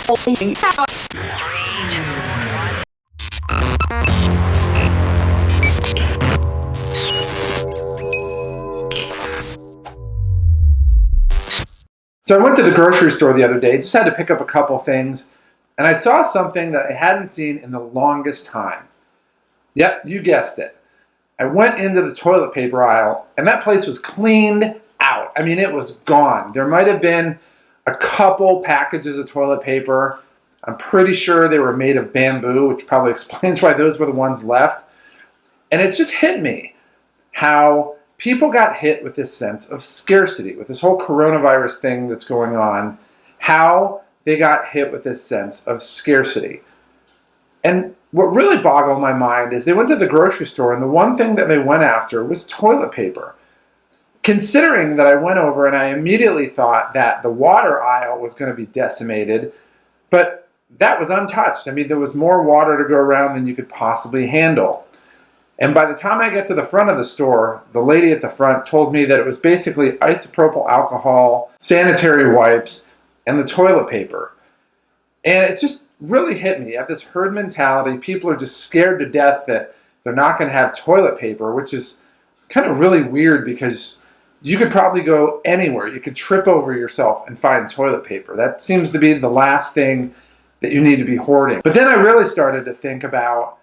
So I went to the grocery store the other day, just had to pick up a couple things, and I saw something that I hadn't seen in the longest time. Yep, you guessed it. I went into the toilet paper aisle, and that place was cleaned out. I mean, it was gone. There might have been a couple packages of toilet paper. I'm pretty sure they were made of bamboo, which probably explains why those were the ones left. And it just hit me how people got hit with this sense of scarcity, with this whole coronavirus thing that's going on, how they got hit with this sense of scarcity. And what really boggled my mind is they went to the grocery store and the one thing that they went after was toilet paper. Considering that I went over and I immediately thought that the water aisle was going to be decimated, but that was untouched. I mean, there was more water to go around than you could possibly handle. And by the time I get to the front of the store, the lady at the front told me that it was basically isopropyl alcohol, sanitary wipes, and the toilet paper. And it just really hit me. At this herd mentality, people are just scared to death that they're not going to have toilet paper, which is kind of really weird because you could probably go anywhere. You could trip over yourself and find toilet paper. That seems to be the last thing that you need to be hoarding. But then I really started to think about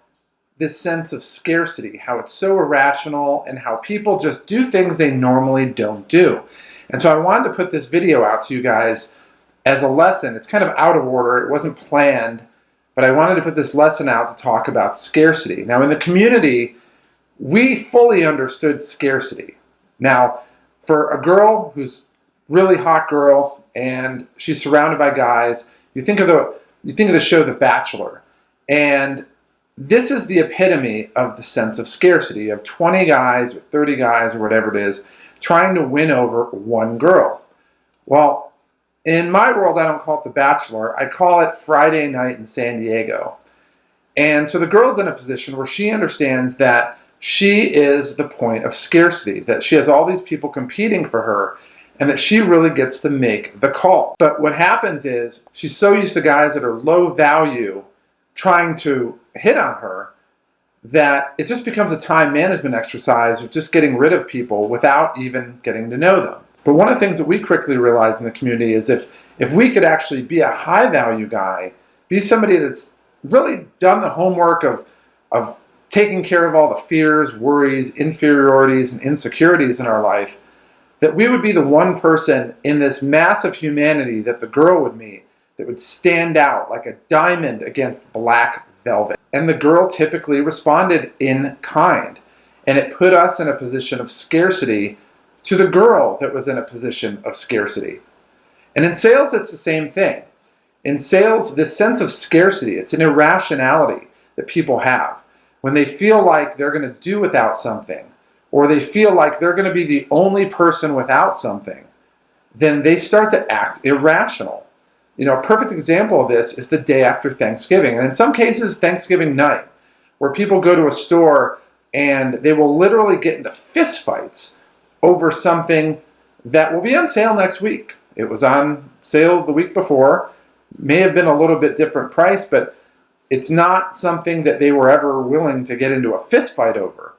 this sense of scarcity, how it's so irrational and how people just do things they normally don't do. And so I wanted to put this video out to you guys as a lesson. It's kind of out of order. It wasn't planned, but I wanted to put this lesson out to talk about scarcity. Now, in the community, we fully understood scarcity. Now, for a girl who's really hot girl and she's surrounded by guys, you think of the show The Bachelor, and this is the epitome of the sense of scarcity. You have 20 guys or 30 guys or whatever it is trying to win over one girl. Well, in my world, I don't call it The Bachelor. I call it Friday Night in San Diego. And so the girl's in a position where she understands that she is the point of scarcity, that she has all these people competing for her, and that she really gets to make the call. But what happens is she's so used to guys that are low value trying to hit on her that it just becomes a time management exercise of just getting rid of people without even getting to know them. But one of the things that we quickly realized in the community is if we could actually be a high value guy, be somebody that's really done the homework of taking care of all the fears, worries, inferiorities, and insecurities in our life, that we would be the one person in this mass of humanity that the girl would meet that would stand out like a diamond against black velvet. And the girl typically responded in kind. And it put us in a position of scarcity to the girl that was in a position of scarcity. And in sales, it's the same thing. In sales, this sense of scarcity, it's an irrationality that people have. When they feel like they're going to do without something, or they feel like they're going to be the only person without something, then they start to act irrational. You know, a perfect example of this is the day after Thanksgiving, and in some cases, Thanksgiving night, where people go to a store and they will literally get into fistfights over something that will be on sale next week. It was on sale the week before, may have been a little bit different price, but it's not something that they were ever willing to get into a fistfight over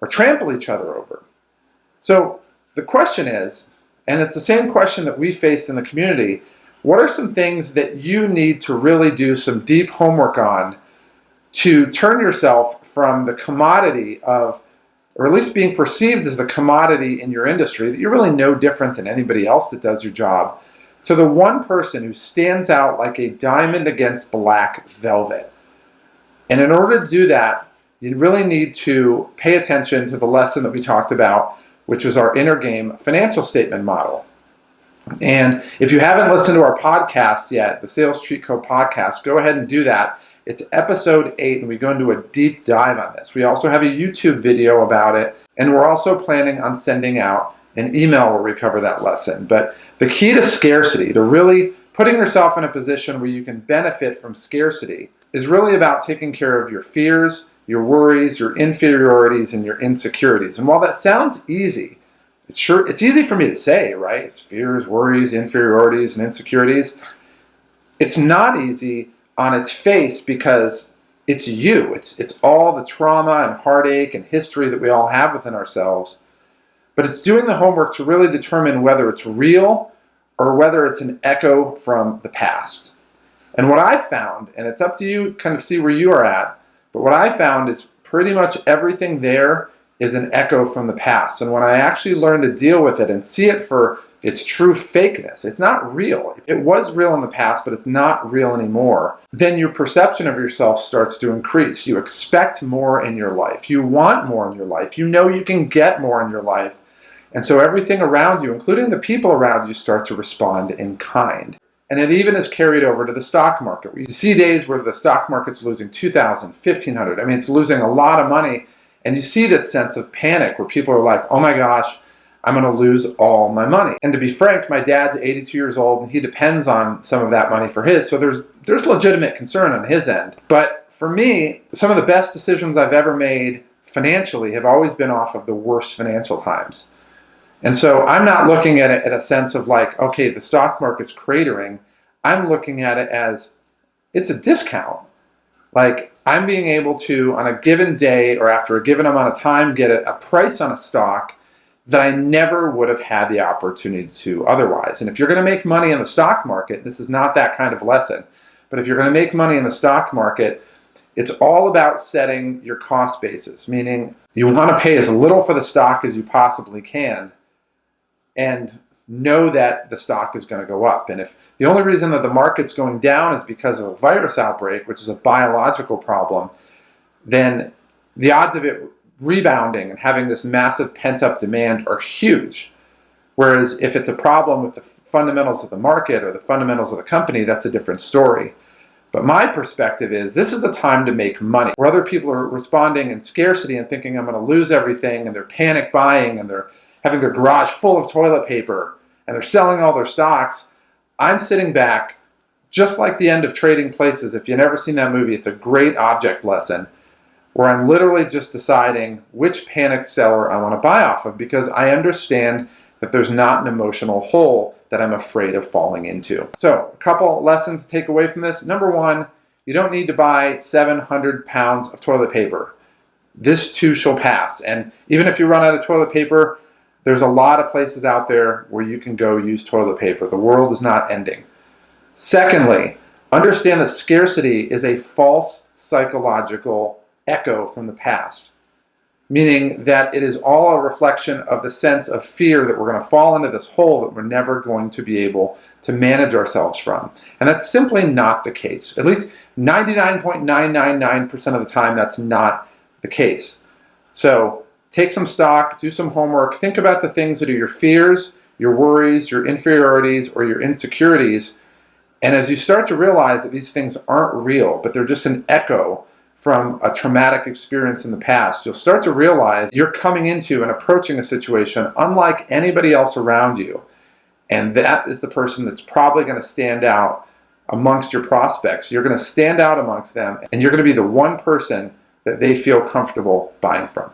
or trample each other over. So the question is, and it's the same question that we faced in the community, what are some things that you need to really do some deep homework on to turn yourself from the commodity of, or at least being perceived as the commodity in your industry, that you're really no different than anybody else that does your job, to the one person who stands out like a diamond against black velvet? And in order to do that, you really need to pay attention to the lesson that we talked about, which is our inner game financial statement model. And if you haven't listened to our podcast yet, the Sales Cheat Code podcast, go ahead and do that. It's episode 8, and we go into a deep dive on this. We also have a YouTube video about it, and we're also planning on sending out an email where we cover that lesson. But the key to scarcity, to really putting yourself in a position where you can benefit from scarcity, is really about taking care of your fears, your worries, your inferiorities, and your insecurities. And while that sounds easy, it's easy for me to say, right? It's fears, worries, inferiorities, and insecurities. It's not easy on its face because it's you. It's all the trauma and heartache and history that we all have within ourselves. But it's doing the homework to really determine whether it's real or whether it's an echo from the past. And what I found, and it's up to you kind of see where you are at, but what I found is pretty much everything there is an echo from the past. And when I actually learned to deal with it and see it for its true fakeness, it's not real. It was real in the past, but it's not real anymore. Then your perception of yourself starts to increase. You expect more in your life. You want more in your life. You know you can get more in your life. And so everything around you, including the people around you, start to respond in kind. And it even is carried over to the stock market. You see days where the stock market's losing 2,000, 1,500. I mean, it's losing a lot of money. And you see this sense of panic where people are like, oh my gosh, I'm going to lose all my money. And to be frank, my dad's 82 years old and he depends on some of that money for his. So there's legitimate concern on his end. But for me, some of the best decisions I've ever made financially have always been off of the worst financial times. And so I'm not looking at it in a sense of like, okay, the stock market's cratering. I'm looking at it as it's a discount. Like I'm being able to, on a given day or after a given amount of time, get a price on a stock that I never would have had the opportunity to otherwise. And if you're going to make money in the stock market, this is not that kind of lesson, but if you're going to make money in the stock market, it's all about setting your cost basis, meaning you want to pay as little for the stock as you possibly can and know that the stock is going to go up. And if the only reason that the market's going down is because of a virus outbreak, which is a biological problem, then the odds of it rebounding and having this massive pent-up demand are huge. Whereas if it's a problem with the fundamentals of the market or the fundamentals of the company, that's a different story. But my perspective is this is the time to make money. Where other people are responding in scarcity and thinking I'm going to lose everything, and they're panic buying and they're having their garage full of toilet paper and they're selling all their stocks, I'm sitting back just like the end of Trading Places. If you've never seen that movie, it's a great object lesson where I'm literally just deciding which panicked seller I want to buy off of because I understand that there's not an emotional hole that I'm afraid of falling into. So a couple lessons to take away from this. Number one, you don't need to buy 700 pounds of toilet paper. This too shall pass. And even if you run out of toilet paper, there's a lot of places out there where you can go use toilet paper. The world is not ending. Secondly, understand that scarcity is a false psychological echo from the past, meaning that it is all a reflection of the sense of fear that we're going to fall into this hole that we're never going to be able to manage ourselves from. And that's simply not the case. At least 99.999% of the time, that's not the case. So take some stock, do some homework, think about the things that are your fears, your worries, your inferiorities, or your insecurities. And as you start to realize that these things aren't real, but they're just an echo from a traumatic experience in the past, you'll start to realize you're coming into and approaching a situation unlike anybody else around you. And that is the person that's probably going to stand out amongst your prospects. You're going to stand out amongst them, and you're going to be the one person that they feel comfortable buying from.